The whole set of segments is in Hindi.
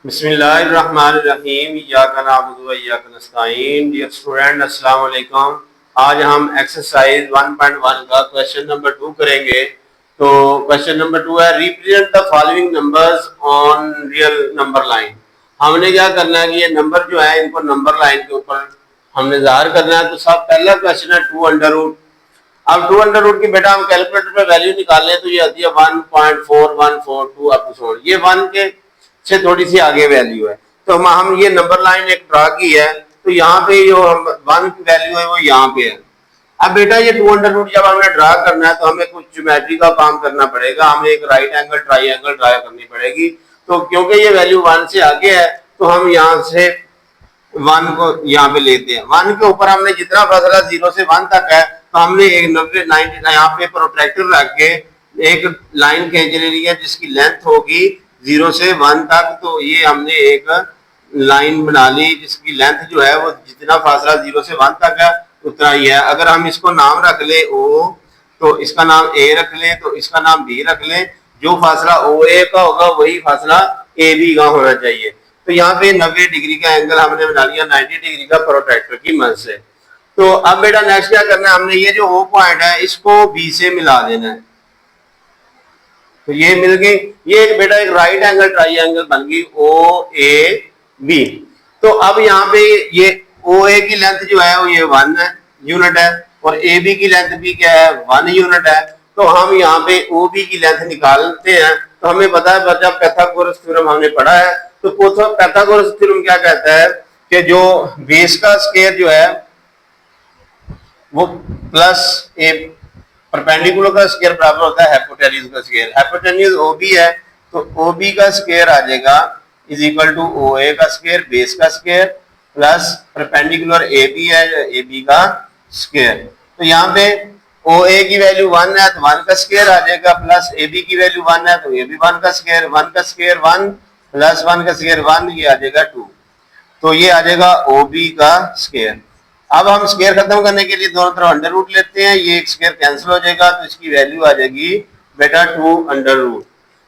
बिस्मिल्लाहिर्रहमानिर्रहीम इय्याका नअबुदु व इय्याका नस्तईन। डियर स्टूडेंट, अस्सलाम वालेकुम। आज हम एक्सरसाइज 1.1 का क्वेश्चन नंबर 2 करेंगे। तो क्वेश्चन नंबर 2 है, represent the following numbers on real number line. हमने क्या करना है कि ये नंबर जो है इनको नंबर लाइन के ऊपर हमने ज़ाहिर करना है। तो सब पहला क्वेश्चन है 2 अंडर रूट। अब 2 अंडर रूट की बेटा हम कैलकुलेटर पे वैल्यू निकाल लें तो ये आती है 1.4142 अप टू ये 1 के से थोड़ी सी आगे वैल्यू है। तो हम ये नंबर लाइन एक ड्रा की है, तो यहाँ पे जो 1 की वैल्यू है वो यहाँ पे है। अब बेटा ये 2 अंडर रूट जब हमने ड्रा करना है तो हमें कुछ ज्योमेट्री का काम करना पड़ेगा। हमें एक राइट एंगल ट्राइंगल ड्रा करनी पड़ेगी। तो क्योंकि ये वैल्यू 1 से आगे है तो हम यहाँ से 1 को यहाँ पे लेते हैं। 1 के ऊपर हमने जितना फासला 0 से 1 तक है तो हमने एक 90 यहाँ पे प्रोट्रैक्टर रख के एक लाइन खींच लेनी है जिसकी लेंथ होगी 0 से 1 तक। तो ये हमने एक लाइन बना ली जिसकी लेंथ जो है वो जितना फासला 0 से 1 तक है उतना ही है। अगर हम इसको नाम रख ले ओ, तो इसका नाम ए रख ले, तो इसका नाम बी रख ले। जो फासला ओ ए का होगा वही फासला ए बी का होना चाहिए। तो यहाँ पे 90 डिग्री का एंगल हमने बना लिया 90 डिग्री का प्रोट्रैक्टर की मदद से। तो अब बेटा नेक्स्ट क्या करना है, हमने ये जो ओ पॉइंट है इसको बी से मिला देना है। तो ये मिल गई, ये एक बेटा एक राइट एंगल ट्राइंगल बन गई ओ ए बी। तो अब यहाँ पे ये ओ ए की लेंथ जो है वो ये 1 यूनिट है और ए बी की लेंथ भी क्या है 1 यूनिट है। तो हम यहाँ पे ओ बी की लेंथ निकालते हैं। तो हमें पता है बच्चा पाइथागोरस थ्योरम हमने पढ़ा है। तो पाइथागोरस थ्योरम क्या कहता है कि जो बेस का स्क्वायर जो है वो प्लस ए परपेंडिकुलर का स्क्वायर बराबर होता है हाइपोटेन्यूज का स्क्वायर। हाइपोटेन्यूज ओबी है तो ओबी का स्क्वायर आ जाएगा is equal to O A का स्क्वायर बेस का square plus perpendicular A B है ए बी का स्क्वायर। तो यहाँ पे ओ ए की वैल्यू 1 है तो 1 का स्क्वायर आ जाएगा प्लस ए बी की वैल्यू 1 है तो ए बी 1 का स्क्वायर 1 का स्क्वायर 1 प्लस 1 का स्क्वायर 1 ये आ जाएगा 2। तो ये आ जाएगा ओ बी का स्क्वायर। अब हम स्क्वायर खत्म करने के लिए दोनों तरफ अंडर रूट लेते हैं। ये एक स्क्वायर कैंसिल हो जाएगा तो इसकी वैल्यू आ जाएगी बेटा 2 अंडर रूट।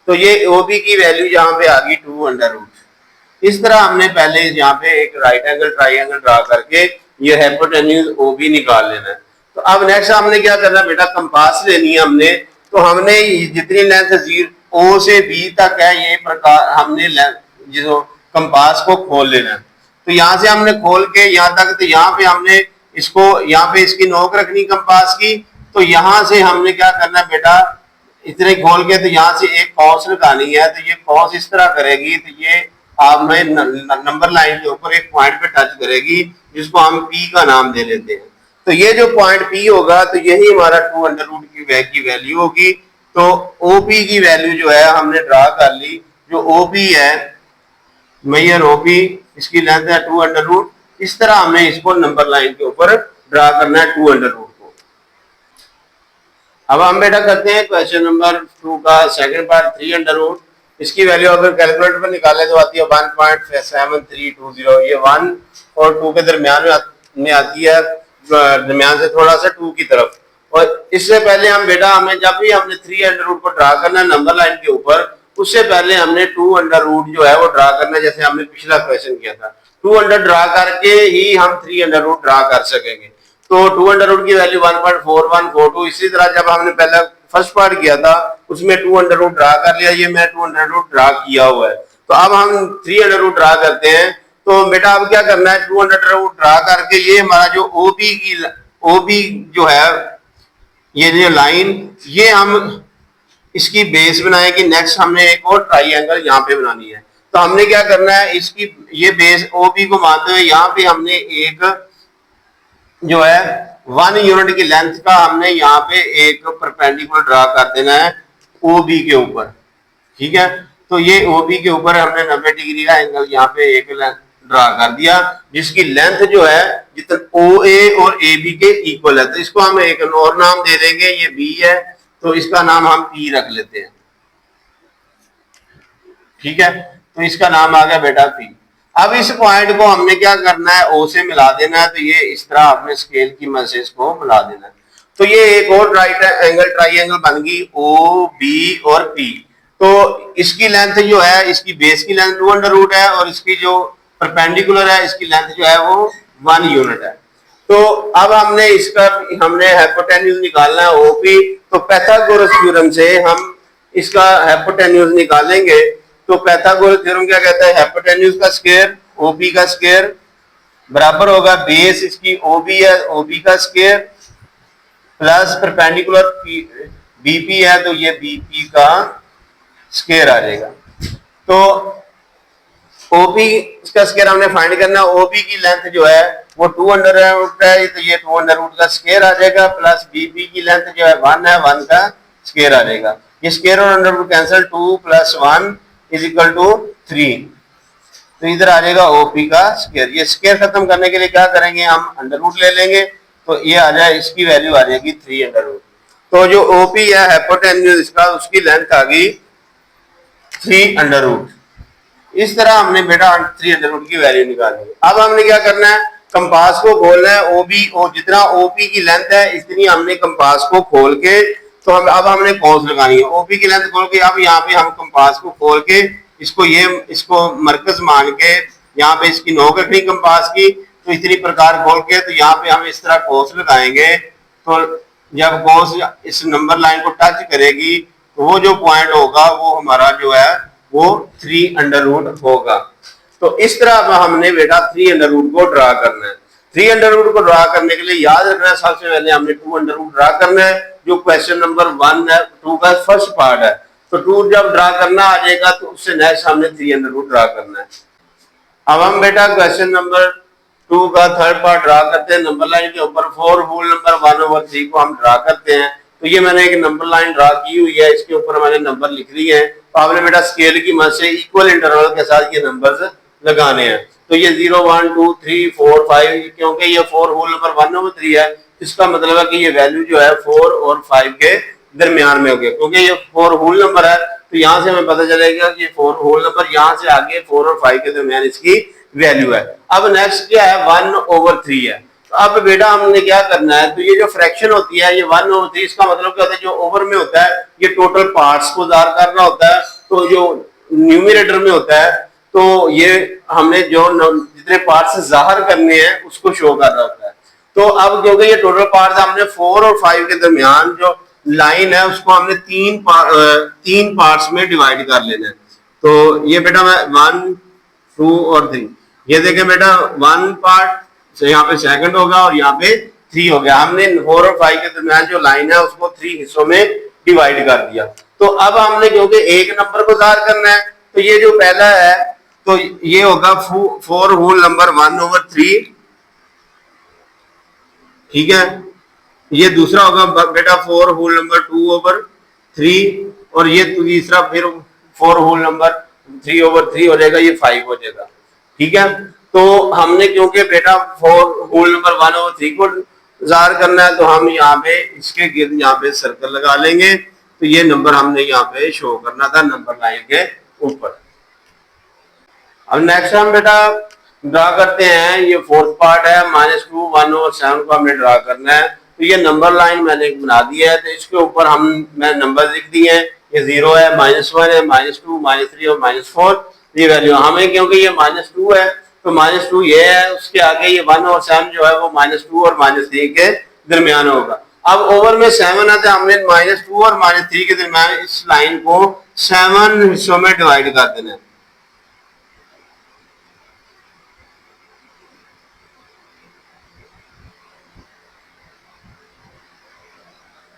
तो ये ओबी की वैल्यू यहाँ पे आ गई 2 अंडर रूट। इस तरह हमने पहले यहाँ पे एक राइट एंगल ट्राइंगल ड्रा करके ये हाइपोटेन्यूज ओबी निकाल लेना है। तो अब नेक्स्ट हमने क्या करना है बेटा, कंपास लेनी है हमने। तो हमने जितनी लेंथ ओ से बी तक है ये प्रकार हमने जो कंपास को खोल लेना है। तो यहाँ से हमने खोल के यहाँ तक, तो यहाँ पे हमने इसको यहाँ पे इसकी नोक रखनी कंपास की। तो यहाँ से हमने क्या करना है बेटा, इतने खोल के तो यहाँ से एक कॉस लगानी है। तो ये कॉस इस तरह करेगी तो ये हमें नंबर लाइन के ऊपर एक पॉइंट पे टच करेगी जिसको हम पी का नाम दे लेते हैं। तो ये जो पॉइंट पी होगा तो यही हमारा 2 अंडर रूट की वैल्यू होगी। तो ओपी की वैल्यू जो है हमने ड्रा कर ली। जो ओपी है मेजर ओपी इसकी लेंथ है 2 अंडर रूट। इस तरह हमें इसको नंबर लाइन के ऊपर ड्रा करना है 2 अंडर रूट को। अब हम बेटा करते हैं क्वेश्चन नंबर 2 का सेकंड पार्ट 3 अंडर रूट। इसकी वैल्यू अगर कैलकुलेटर पर निकाले तो आती है 1.7320। ये 1 और 2 के दरमियान में आती है, दरमियान से थोड़ा सा 2 की तरफ। और इससे पहले हम बेटा हमें जब भी हमने 3 अंडर रूट को ड्रा करना है नंबर लाइन के ऊपर, उससे पहले हमने 2 अंडर रूट जो है वो ड्रा करना है, जैसे हमने पिछला क्वेश्चन किया था। 2 अंडर ड्रा करके ही हम 3 अंडर रूट ड्रा कर सकेंगे। तो 2 अंडर रूट की वैल्यू 1.4142। इसी तरह जब हमने पहले फर्स्ट पार्ट किया था उसमें 2 अंडर रूट ड्रा कर लिया। ये मैं 2 अंडर रूट ड्रा किया हुआ है। तो अब हम 3 अंडर रूट ड्रा करते हैं। तो बेटा अब क्या करना है, 2 अंडर रूट ड्रा करके ये हमारा जो ओबी जो है ये जो लाइन ये हम इसकी बेस बनाएगी। नेक्स्ट हमने एक और ट्राइंगल यहाँ पे बनानी है। तो हमने क्या करना है, इसकी ये बेस ओबी को मानते हुए यहाँ पे हमने एक जो है 1 यूनिट की लेंथ का हमने यहाँ पे एक परपेंडिकुलर ड्रा कर देना है ओबी के ऊपर। ठीक है, तो ये ओबी के ऊपर हमने 90 डिग्री का एंगल यहाँ पे एक ड्रा कर दिया जिसकी लेंथ जो है जितना ओ ए और ए बी के इक्वल है। तो इसको हम एक और नाम दे देंगे, ये बी है तो इसका नाम हम पी रख लेते हैं। ठीक है, तो इसका नाम आ गया बेटा पी। अब इस पॉइंट को हमने क्या करना है, ओ से मिला देना है। तो ये इस तरह अपने स्केल की मदद से इसको मिला देना है। तो ये एक और राइट एंगल ट्राइंगल बन गई ओ बी और पी। तो इसकी लेंथ जो है, इसकी बेस की लेंथ 2 अंडर रूट है और इसकी जो परपेंडिकुलर है इसकी लेंथ जो है वो 1 यूनिट है। तो अब हमने हाइपोटेन्यूज निकालना है ओपी। तो पाइथागोरस थ्योरम से हम इसका हाइपोटेन्यूज निकालेंगे। तो पाइथागोरस थ्योरम क्या कहता है, हाइपोटेन्यूज का स्क्वायर ओपी का स्क्वायर बराबर होगा बेस इसकी ओबी है, ओबी का स्क्वायर प्लस परपेंडिकुलर बीपी है तो ये बीपी का स्क्वायर आ जाएगा। तो ओपी का स्क्वायर हमने फाइंड करना है। ओबी की लेंथ जो है वो 2 अंडर रूट है तो ये 2 अंडर रूट का स्क्वायर आ जाएगा प्लस बीपी की लेंथ जो है 1 है, 1 का स्क्वायर आ जाएगा। ये स्क्वायर और अंडर रूट कैंसिल, 2 + 1 = 3। तो इधर आ जाएगा ओपी का स्क्वायर। ये स्क्वायर खत्म करने के लिए क्या करेंगे, हम अंडर रूट ले लेंगे तो ये आ जाए, इसकी वैल्यू आ जाएगी 3 अंडर रूट। तो जो ओपी है हाइपोटेन्यूज इसका, उसकी लेंथ आ गई 3 अंडर रूट। इस तरह हमने बेटा 3 अंडर रूट की वैल्यू निकाली। अब हमने क्या करना है, कंपास को खोलना है। ओबी जितना ओपी की लेंथ है इतनी हमने कंपास को खोल के, तो अब हमने कौस लगानी है। ओपी की लेंथ खोल के अब यहाँ पे हम कंपास को खोल के इसको मरकज मान के यहाँ पे इसकी नोक रखनी कंपास की। तो इतनी प्रकार खोल के तो यहाँ पे हम इस तरह कोस लगाएंगे। तो जब कोस इस नंबर लाइन को टच करेगी तो वो जो पॉइंट होगा वो हमारा जो है वो 3 अंडर रूट होगा। तो इस तरह हमने बेटा 3 अंडर रूट को ड्रा करना है। 3 अंडर रूट को ड्रा करने के लिए याद रखना है, सबसे पहले हमने 2 अंडर रूट ड्रा करना है, जो क्वेश्चन नंबर 1 है, 2 का फर्स्ट पार्ट है। तो 2 जब ड्रा करना आ जाएगा तो उससे नेक्स्ट हमने 3 अंडर रूट ड्रा करना है। अब हम बेटा क्वेश्चन नंबर 2 का थर्ड पार्ट ड्रा करते हैं। नंबर लाइन के ऊपर 4 होल नंबर 1/3 को हम ड्रा करते हैं। तो ये मैंने एक नंबर लाइन ड्रा की हुई है, इसके ऊपर मैंने नंबर लिख लिए हैं। तो आपने बेटा स्केल की मदद से इक्वल इंटरवल के साथ ये नंबर्स लगाने हैं। तो ये 0 1 2 3 4 5, क्योंकि ये 4 होल नंबर 1/3 है, इसका मतलब है कि ये वैल्यू जो है 4 और 5 के दरमियान में हो गया। क्योंकि ये 4 होल नंबर है तो यहाँ से हमें पता चलेगा कि 4 होल नंबर, यहाँ से आगे 4 और 5 के दरमियान इसकी वैल्यू है। अब नेक्स्ट क्या है, 1/3 है। तो अब बेटा हमने क्या करना है, तो ये जो फ्रैक्शन होती है ये 1/3, इसका मतलब क्या होता है, जो ओवर में होता है ये टोटल पार्ट्स को ज़ाहिर करना होता है। तो जो न्यूमरेटर में होता है तो ये हमने जो जितने पार्ट्स जाहिर करने हैं उसको शो करना होता है। तो अब क्योंकि ये टोटल पार्ट्स हमने 4 और 5 के दरमियान जो लाइन है उसको हमने तीन पार्ट्स में डिवाइड कर लेना है। तो ये बेटा मैं 1 2 और 3, ये देखें बेटा 1 पार्ट यहाँ पे सेकंड होगा और यहाँ पे 3 हो गया। हमने 4 और 5 के दरमियान जो लाइन है उसको 3 हिस्सों में डिवाइड कर दिया। तो अब हमने क्योंकि एक नंबर को ज़ाहिर करना है तो ये जो पहला है तो ये होगा 4 होल नंबर 1/3, ठीक है। ये दूसरा होगा बेटा 4 होल नंबर 2/3 और ये तीसरा फिर 4 होल नंबर 3/3 हो जाएगा, ये 5 हो जाएगा, ठीक है। तो हमने क्योंकि बेटा 4 होल नंबर 1/3 को ज़ाहिर करना है तो हम यहाँ पे इसके गिर्द यहाँ पे सर्कल लगा लेंगे। तो ये नंबर हमने यहाँ पे शो करना था नंबर लाइन के ऊपर। अब नेक्स्ट हम बेटा ड्रा करते हैं, ये फोर्थ पार्ट है, -2 1/7 को हमने ड्रा करना है। तो ये नंबर लाइन मैंने बना दी है, तो इसके ऊपर मैं नंबर लिख दिए हैं। ये 0 है, -1 है, -2 -3 और -4 ये वैल्यू हमें, क्योंकि ये -2 है तो -2 ये है, उसके आगे ये 1/7 जो है वो -2 और -3 के दरमियान होगा। अब ओवर में 7 है तो हमने -2 और -3 के दरमियान इस लाइन को 7 हिस्सों में डिवाइड कर देना है।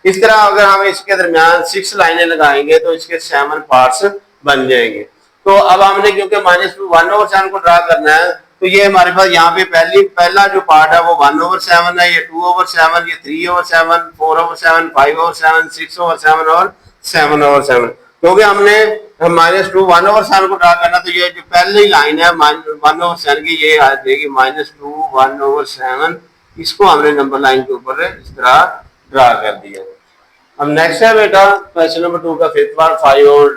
इस तरह अगर हम इसके दरमियान 6 लाइनें लगाएंगे तो इसके 7 पार्ट्स बन जाएंगे। तो अब हमने क्योंकि -2 1/7 को ड्रा करना है तो ये हमारे पास यहाँ पे पहला जो पार्ट है वो 1/7 है, ये 2/7, ये 3/7, 4/7, 5/7, 6/7 और 7/7। क्योंकि हमने -2 1/7 को ड्रा करना तो ये जो पहली लाइन है 1/7 की ये आ जाएगी -2 1/7, इसको हमने नंबर लाइन के ऊपर इस तरह ड्रा कर दिया। अब नेक्स्ट है बेटा क्वेश्चन नंबर 2 का फिफ्थ पार्ट 5 और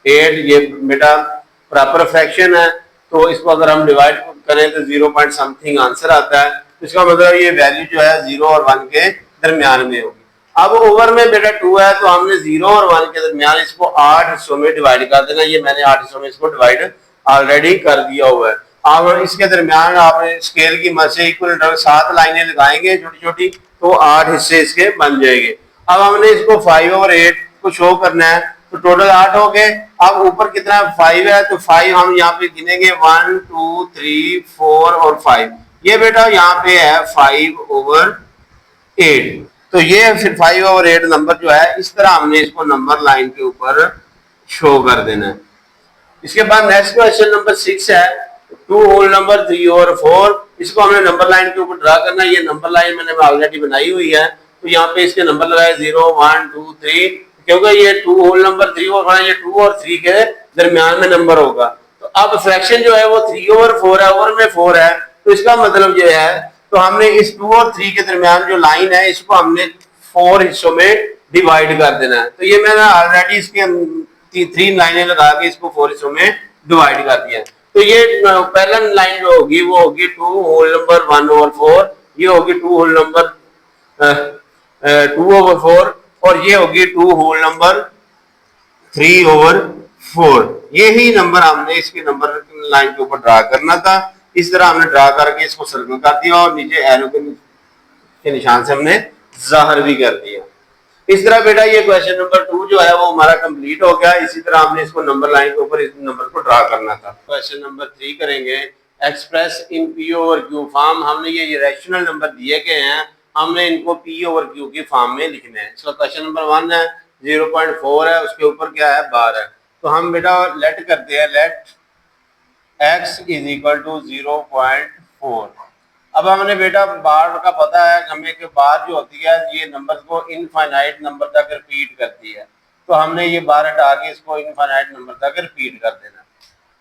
8, ये बेटा प्रॉपर फ्रैक्शन है। तो इसको अगर हम डिवाइड करें तो 0 पॉइंट समथिंग आंसर आता है। तो इसका मतलब ये वैल्यू जो है 0 और 1 के दरमियान में होगी। अब ओवर में बेटा 2 है तो हमने 0 और 1 के दरमियान इसको 8 हिस्सों में डिवाइड कर देना। ये मैंने 8 हिस्सों में इसको डिवाइड ऑलरेडी कर दिया हुआ है। अब इसके दरमियान आप स्केल की मदद से इक्वल 7 लाइनें लगाएंगे छोटी छोटी, तो 8 हिस्से इसके बन जाएंगे। अब हमने इसको 5 और 8 को शो करना है, तो टोटल 8 हो गए। अब ऊपर कितना 5 है, तो 5 हम यहाँ पे गिनेंगे 1 2 3 4 और 5। ये बेटा यहाँ पे है 5/8। तो ये फिर 5/8 नंबर जो है इस तरह हमने इसको नंबर लाइन के ऊपर शो कर देना है। इसके बाद नेक्स्ट क्वेश्चन नंबर 6 है 2 होल नंबर 3/4। इसको हमने नंबर लाइन के ऊपर ड्रा करना है। ये नंबर लाइन मैंने ऑलरेडी बनाई हुई है, तो यहाँ पे इसके नंबर लगाए 0 1 2 3, क्योंकि ये 2 होल नंबर 3/4, ये 2 और 3 के दरमियान में नंबर होगा। तो अब फ्रैक्शन जो है वो 3/4 है, ओवर में 4 है, तो इसका मतलब जो है, तो हमने इस 2 और 3 के दरमियान जो लाइन है इसको हमने 4 हिस्सों में डिवाइड कर देना है। तो ये मैंने ऑलरेडी इसके 3 लाइनें लगा के इसको 4 हिस्सों में डिवाइड कर दिया। तो ये पहला लाइन जो होगी वो होगी 2 होल नंबर 1/4, ये होगी 2 होल नंबर 2/4, और ये होगी 2 होल नंबर 3/4। यही नंबर हमने इसके नंबर लाइन के ऊपर ड्रा करना था। इस तरह हमने ड्रा करके इसको सर्कल कर दिया और नीचे एरो के निशान से हमने जाहिर भी कर दिया। इस तरह बेटा ये क्वेश्चन नंबर 2 जो है वो हमारा कंप्लीट हो गया। इसी तरह हमने इसको नंबर लाइन के ऊपर इस नंबर को ड्रा करना था। क्वेश्चन नंबर 3 करेंगे, एक्सप्रेस इन P/Q फॉर्म। हमने ये रैशनल नंबर दिए गए हैं, हमने इनको P/Q की फॉर्म में लिखना है। इसका क्वेश्चन नंबर 1 है 0.4 है, उसके ऊपर क्या है बार है। तो हम बेटा लेट करते हैं, let x is equal to 0.4। अब हमने बेटा बार का पता है हमें कि बार जो होती है ये नंबर को इनफाइनाइट नंबर तक रिपीट करती है, तो हमने ये बार हटा के इसको इनफाइनाइट नंबर तक रिपीट कर देना।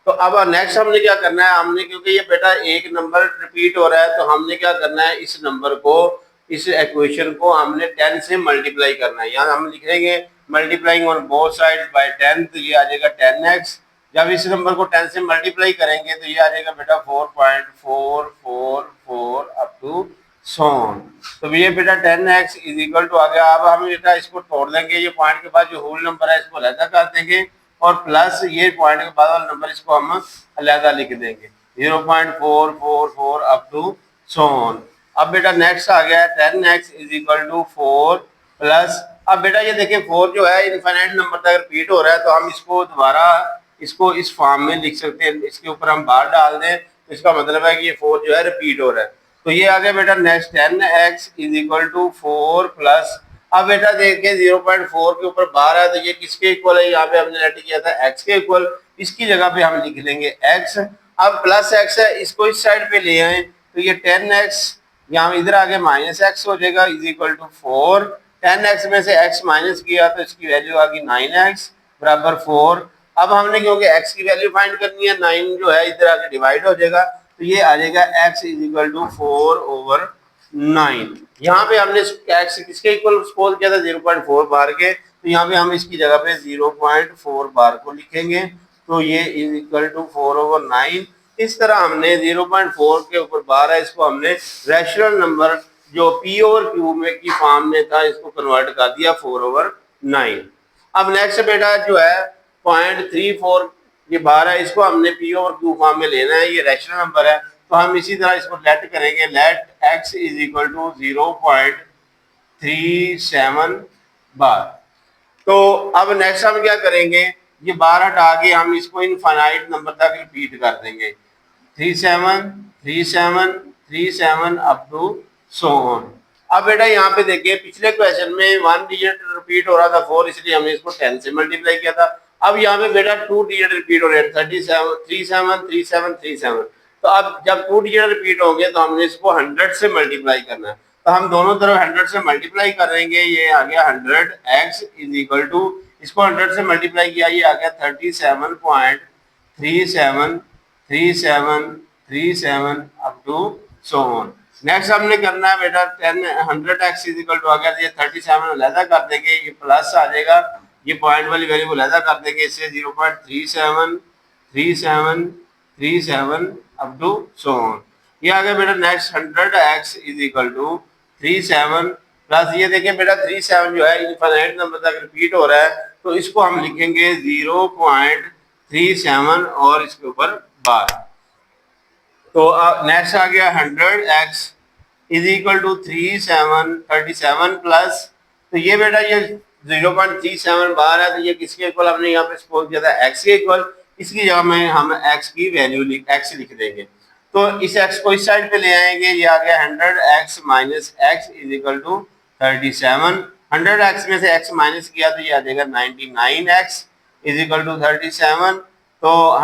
तो अब नेक्स्ट हमने क्या करना है, हमने क्योंकि ये बेटा एक नंबर रिपीट हो रहा है, तो हमने क्या करना है, इस नंबर को, इस इक्वेशन को हमने 10 से मल्टीप्लाई करना है। यहाँ हम लिखेंगे multiplying on both side by 10, तो ये आ जाएगा 10x। जब इस नंबर को 10 से मल्टीप्लाई करेंगे तो ये आ जाएगा बेटा 4.444 अप टू सो ऑन। तो ये बेटा 10x इज इक्वल टू आ गया। अब हम बेटा इसको तोड़ देंगे, ये पॉइंट के बाद जो होल नंबर है इसको अलग कर देंगे, और प्लस ये पॉइंट के बाद वाला नंबर इसको हम अलग लिख देंगे 0.444 अप टू सो ऑन। अब बेटा नेक्स्ट आ गया 10x is equal to 4 plus, अब बेटा ये देखिए 4 जो है इनफाइनाइट नंबर तक रिपीट हो रहा है, तो हम इसको दोबारा इसको इस फॉर्म में लिख सकते हैं। इसके ऊपर हम बार डाल दें तो इसका मतलब है कि ये 4 जो है रिपीट हो रहा है। तो ये आ गया बेटा next 10x is equal to 4 plus, अब बेटा देखिए 0.4 के ऊपर बार है, तो ये किसके इक्वल है, यहाँ पे हमने लेट किया था x के इक्वल, इसकी जगह पे हम लिख लेंगे x। अब प्लस x है, इसको इस साइड पे ले आए, तो ये 10x यहाँ इधर आगे माइनस x हो जाएगा इज इक्वल टू 4। 10x में से x माइनस किया तो इसकी वैल्यू आ गई 9x बराबर 4। अब हमने क्योंकि x की वैल्यू फाइंड करनी है, 9 जो है इधर आके डिवाइड हो जाएगा, तो ये आ जाएगा x इज इक्वल टू 4/9। यहाँ पे हमने x किसके इक्वल सपोज किया था 0.4 बार के, तो यहाँ पे हम इसकी जगह पे 0.4 बार को लिखेंगे, तो ये इज इक्वल टू 4/9। इस तरह हमने 0.4 के ऊपर बार है, इसको हमने रैशनल नंबर जो P/Q में की फॉर्म में था इसको कन्वर्ट कर दिया 4/9। अब नेक्स्ट बेटा जो है 0.34 ये बार है, इसको हमने P/Q फॉर्म में लेना है, ये रैशनल नंबर है, तो हम इसी तरह इसको लेट करेंगे, let x is equal to 0.37 bar. तो अब नेक्स्ट हम क्या करेंगे, ये बार हटा के हम इसको इनफाइनाइट नंबर तक रिपीट कर देंगे 37 37 37 अप टू सो ऑन। अब बेटा यहाँ पे देखिए पिछले क्वेश्चन में 1 डिजिट रिपीट हो रहा था 4, इसलिए हमने इसको 10 से मल्टीप्लाई किया था। अब यहाँ पे बेटा 2 डिजिट रिपीट हो रहे हैं 37 37 37 37। तो अब जब 2 डिजिट रिपीट होंगे तो हमने इसको 100 से मल्टीप्लाई करना है, तो हम दोनों तरफ 100 से मल्टीप्लाई करेंगे। ये आ गया 100x इज इक्वल टू, इसको 100 से मल्टीप्लाई किया, ये आ गया 37.373737 up to so on. Next हमने करना है बेटा 100x इज इक्वल टू आ गया, ये 37 अलहदा कर देंगे, ये प्लस आ जाएगा, ये पॉइंट वाली वैल्यू को अलहदा कर देंगे, इससे 0.373737 अप टू सो ऑन। ये आ गया बेटा next 100x is equal to 37 plus ये देखिए बेटा 37 जो है इनफाइनाइट नंबर तक रिपीट हो रहा है, तो इसको हम लिखेंगे 0.37 और इसके ऊपर बार। तो नेक्स्ट आ गया 100x is equal to 37 plus, तो ये बेटा ये 0.37 बार है, तो ये किसके इक्वल हमने यहाँ पे सपोज किया था x के इक्वल, इसकी जगह में हम x की वैल्यू x लिख देंगे। तो इस x को इस साइड पे ले आएंगे, ये आ गया 100x minus x is equal to 37। 100x में से x माइनस किया तो ये आ जाएगा 99x इज इक्वल टू 37। तो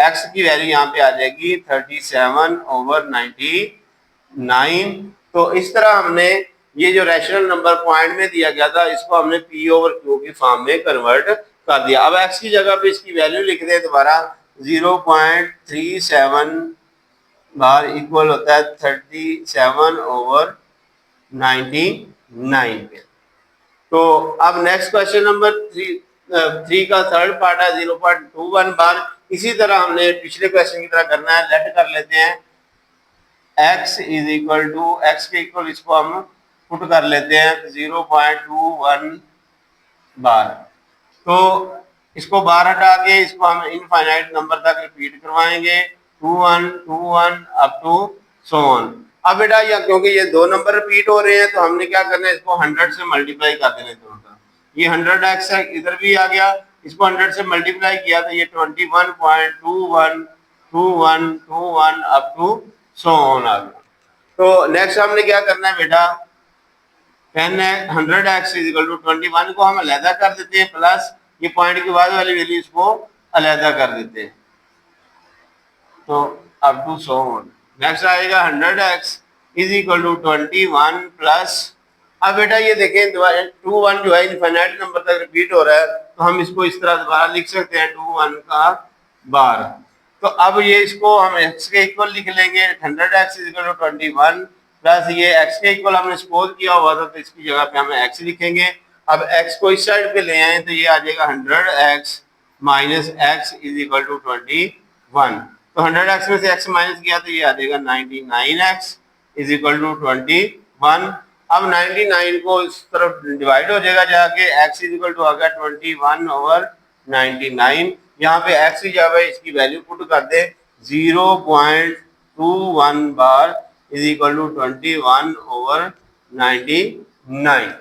x की वैल्यू यहाँ पे आ जाएगी 37/99। तो इस तरह हमने ये जो रैशनल नंबर पॉइंट में दिया गया था इसको हमने p ओवर q की फॉर्म में कन्वर्ट कर दिया। अब x की जगह पे इसकी वैल्यू लिख दें दोबारा, 0.37 बार इक्वल होता है 37/99 पे। तो अब नेक्स्ट क्वेश्चन नंबर 3 का थर्ड पार्ट है 0.21 बार। इसी तरह हमने पिछले क्वेश्चन की तरह करना है। लेट कर लेते हैं x is equal to x के इक्वल इसको हम पुट कर लेते हैं 0.21 बार। तो इसको बार हटा के इसको हम इनफाइनाइट नंबर तक रिपीट करवाएंगे 21 21 अप टू सो ऑन। अब बेटा या क्योंकि ये दो नंबर रिपीट हो रहे हैं तो हमने क्या करना है, इसको 100 से मल्टीप्लाई कर देना दोनों का। ये 100x है, इधर भी आ गया, इसको 100 से मल्टीप्लाई किया तो ये 21.212121 अप टू सो ऑन आ गया। तो नेक्स्ट हमने क्या करना है बेटा, 100x इज इक्वल टू 21 को हम अलहदा कर देते हैं, प्लस ये पॉइंट के बाद वाली वैल्यू इसको अलहदा कर देते हैं, तो up to so on. Next आएगा 100x is equal to 21 plus, अब बेटा ये देखें 21 जो है इनफाइनाइट नंबर तक रिपीट हो रहा है, तो हम इसको इस तरह दोबारा लिख सकते हैं 21 का बार। तो अब ये इसको हम x के इक्वल लिख लेंगे, 100x is equal to 21 plus ये x के इक्वल हमने सपोज किया हुआ था तो इसकी जगह पे हम x लिखेंगे। अब x को इस साइड पे ले आए तो ये आ जाएगा 100x minus x is equal to 21। तो 100x में से x माइनस किया तो ये आ जाएगा 99x इज इक्वल टू 21। अब 99 को इस तरफ डिवाइड हो जाएगा जाके, x इज इक्वल टू आ गया 21/99। यहाँ पे x की जगह इसकी वैल्यू पुट कर दे 0.21 बार इज इक्वल टू 21/99।